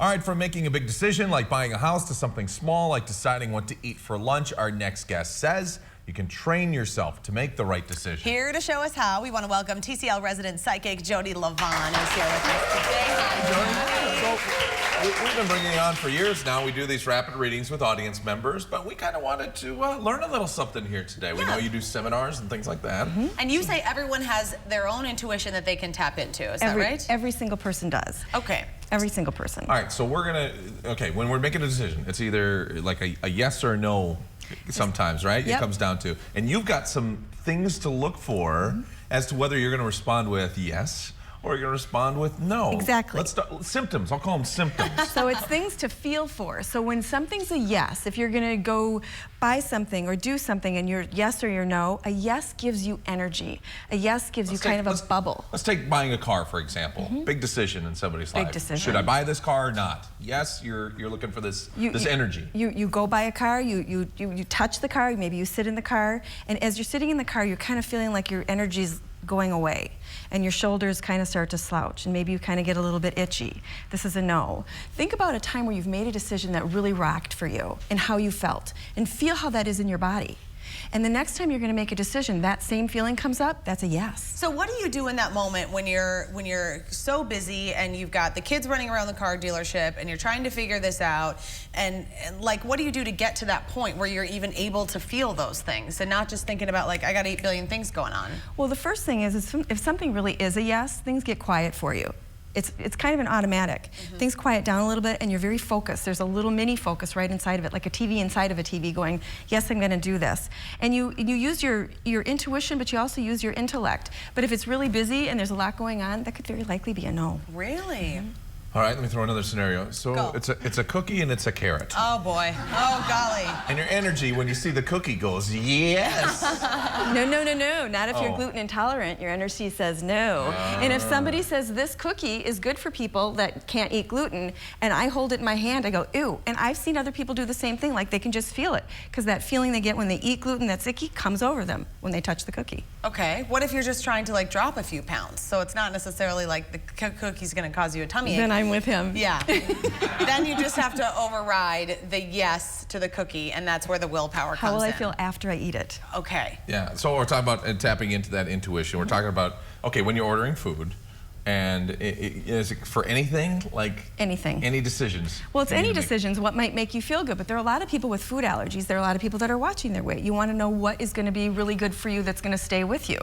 All right, from making a big decision like buying a house to something small like deciding what to eat for lunch, our next guest says you can train yourself to make the right decision. Here to show us how, we want to welcome TCL resident psychic Jodi Livon, who's here with us today. Hi, Jodi. We've been bringing you on for years now. We do these rapid readings with audience members, but we kind of wanted to learn a little something here today. We know you do seminars and things like that. And you say everyone has their own intuition that they can tap into, is that right? Every single person does. Okay. Every single person. All right, so we're gonna, when we're making a decision, it's either like a yes or a no sometimes, right? Yep. It comes down to, and you've got some things to look for as to whether you're gonna respond with yes or you're gonna respond with no. Exactly. Let's start, symptoms, I'll call them symptoms. So it's things to feel for. So when something's a yes, if you're gonna go buy something or do something and you're yes or you're no, a yes gives you energy. A yes gives you kind of a bubble. Let's take buying a car, for example. Big decision in somebody's life. Big decision. Should I buy this car or not? Yes, you're looking for this energy. You go buy a car, you touch the car, maybe you sit in the car, and as you're sitting in the car, you're kind of feeling like your energy's going away and your shoulders kind of start to slouch and maybe you kind of get a little bit itchy. This is a no. Think about a time where you've made a decision that really rocked for you and how you felt, and feel how that is in your body. And the next time you're going to make a decision, that same feeling comes up, that's a yes. So what do you do in that moment when you're so busy and you've got the kids running around the car dealership and you're trying to figure this out, and like, what do you do to get to that point where you're even able to feel those things and not just thinking about like, I got 8 billion things going on? Well, the first thing is if something really is a yes, things get quiet for you. It's kind of an automatic. Things quiet down a little bit and you're very focused. There's a little mini focus right inside of it, like a TV inside of a TV going, yes, I'm gonna do this. And you use your intuition, but you also use your intellect. But if it's really busy and there's a lot going on, that could very likely be a no. Really? All right, let me throw another scenario. So Go. it's a cookie and it's a carrot. Oh boy, oh golly. And your energy when you see the cookie goes, yes. No, no, no, no, not if you're gluten intolerant. Your energy says no. And if somebody says this cookie is good for people that can't eat gluten, and I hold it in my hand, I go, ew. And I've seen other people do the same thing, like they can just feel it, because that feeling they get when they eat gluten that's icky comes over them when they touch the cookie. Okay, what if you're just trying to like drop a few pounds? So it's not necessarily like the cookie's gonna cause you a tummy ache. Then I'm with him. Yeah. Then you just have to override the yes to the cookie, and that's where the willpower comes in. How will I feel after I eat it? Okay. Yeah, so we're talking about tapping into that intuition. We're talking about, okay, when you're ordering food, and is it for anything? Like anything. Any decisions? Well, it's any decisions, what might make you feel good, but there are a lot of people with food allergies. There are a lot of people that are watching their weight. You want to know what is going to be really good for you that's going to stay with you.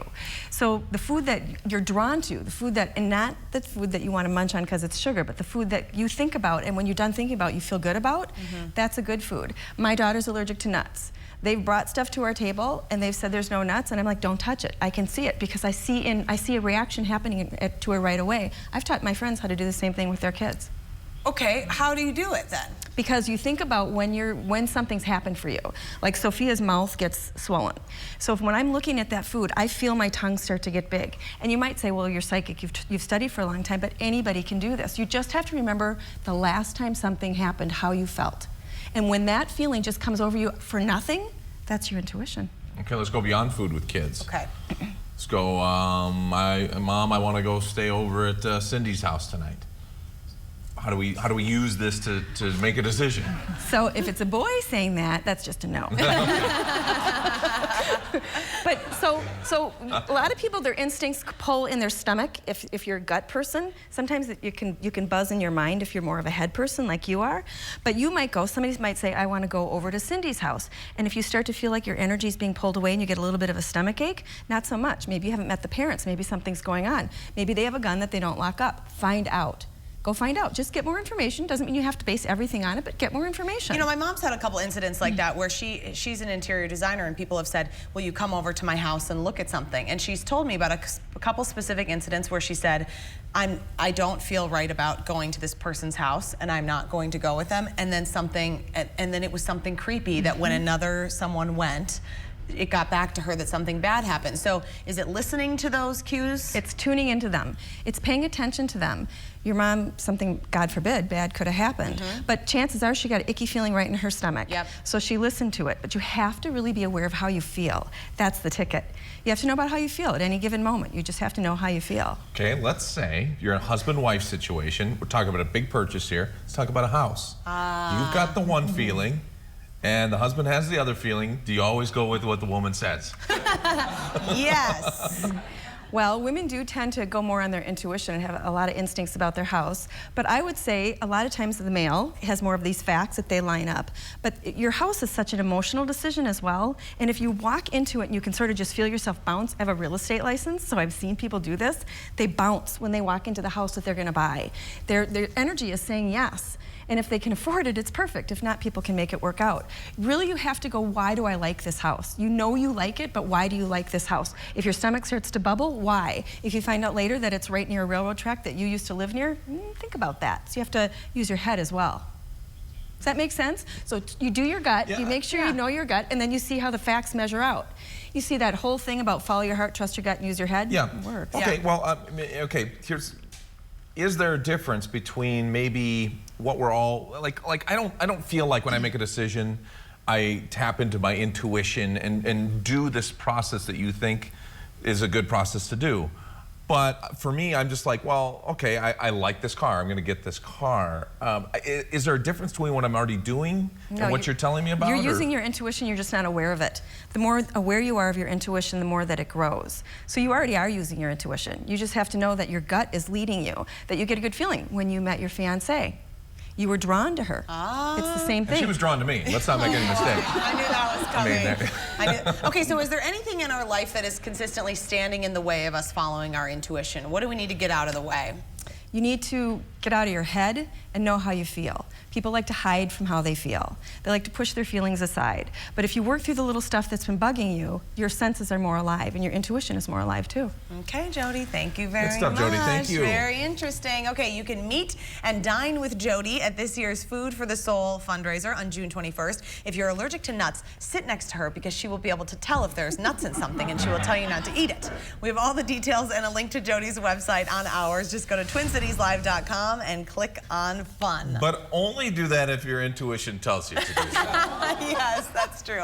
So the food that you're drawn to, the food that, and not the food that you want to munch on because it's sugar, but the food that you think about, and when you're done thinking about, you feel good about, that's a good food. My daughter's allergic to nuts. They've brought stuff to our table and they've said there's no nuts, and I'm like, don't touch it. I can see it because I see a reaction happening to her right away. I've taught my friends how to do the same thing with their kids. Okay, how do you do it then? Because you think about when something's happened for you. Like Sophia's mouth gets swollen. So when I'm looking at that food, I feel my tongue start to get big. And you might say, well, you're psychic, you've studied for a long time, but anybody can do this. You just have to remember the last time something happened, how you felt. And when that feeling just comes over you for nothing, that's your intuition. Okay, let's go beyond food with kids. Okay. Let's go, Mom, I want to go stay over at Cindy's house tonight. How do we use this to make a decision? So if it's a boy saying that, that's just a no. But so a lot of people, their instincts pull in their stomach. If you're a gut person, sometimes you can buzz in your mind if you're more of a head person like you are. But you might go, somebody might say, I want to go over to Cindy's house. And if you start to feel like your energy is being pulled away and you get a little bit of a stomach ache, not so much. Maybe you haven't met the parents. Maybe something's going on. Maybe they have a gun that they don't lock up. Find out. Go find out. Just get more information. Doesn't mean you have to base everything on it, but get more information. You know, my mom's had a couple incidents like that where she's an interior designer and people have said, will you come over to my house and look at something? And she's told me about a couple specific incidents where she said, I don't feel right about going to this person's house and I'm not going to go with them. And then it was something creepy that when someone went, it got back to her that something bad happened. So is it listening to those cues? It's tuning into them. It's paying attention to them. Your mom, something, God forbid, bad could have happened. But chances are she got an icky feeling right in her stomach. Yep. So she listened to it. But you have to really be aware of how you feel. That's the ticket. You have to know about how you feel at any given moment. You just have to know how you feel. Okay, let's say you're in a husband-wife situation. We're talking about a big purchase here. Let's talk about a house. You've got the one feeling, and the husband has the other feeling. Do you always go with what the woman says? Yes. Well, women do tend to go more on their intuition and have a lot of instincts about their house. But I would say a lot of times the male has more of these facts that they line up. But your house is such an emotional decision as well. And if you walk into it and you can sort of just feel yourself bounce. I have a real estate license, so I've seen people do this. They bounce when they walk into the house that they're going to buy. Their energy is saying yes. And if they can afford it, it's perfect. If not, people can make it work out. Really, you have to go, why do I like this house? You know you like it, but why do you like this house? If your stomach starts to bubble, why? If you find out later that it's right near a railroad track that you used to live near, think about that. So you have to use your head as well. Does that make sense? So you do your gut, you make sure you know your gut, and then you see how the facts measure out. You see that whole thing about follow your heart, trust your gut, and use your head? Yeah. It works. Okay, well, okay, is there a difference between maybe what we're all like I don't feel like when I make a decision I tap into my intuition and do this process that you think is a good process to do. But for me, I'm just like, well, okay, I like this car. I'm going to get this car. Is there a difference between what I'm already doing and what you're telling me about? You're using your intuition, you're just not aware of it. The more aware you are of your intuition, the more that it grows. So you already are using your intuition. You just have to know that your gut is leading you, that you get a good feeling when you met your fiancé. You were drawn to her. It's the same thing. And she was drawn to me. Let's not make any mistakes. I knew that was coming. Okay, so is there anything in our life that is consistently standing in the way of us following our intuition? What do we need to get out of the way? You need to get out of your head and know how you feel. People like to hide from how they feel. They like to push their feelings aside. But if you work through the little stuff that's been bugging you, your senses are more alive and your intuition is more alive too. Okay, Jodi, thank you very much. Good stuff, Jodi. Thank you. Very interesting. Okay, you can meet and dine with Jodi at this year's Food for the Soul fundraiser on June 21st. If you're allergic to nuts, sit next to her because she will be able to tell if there's nuts in something and she will tell you not to eat it. We have all the details and a link to Jodi's website on ours. Just go to TwinCitiesLive.com and click on fun. But only do that if your intuition tells you to do so. Yes, that's true.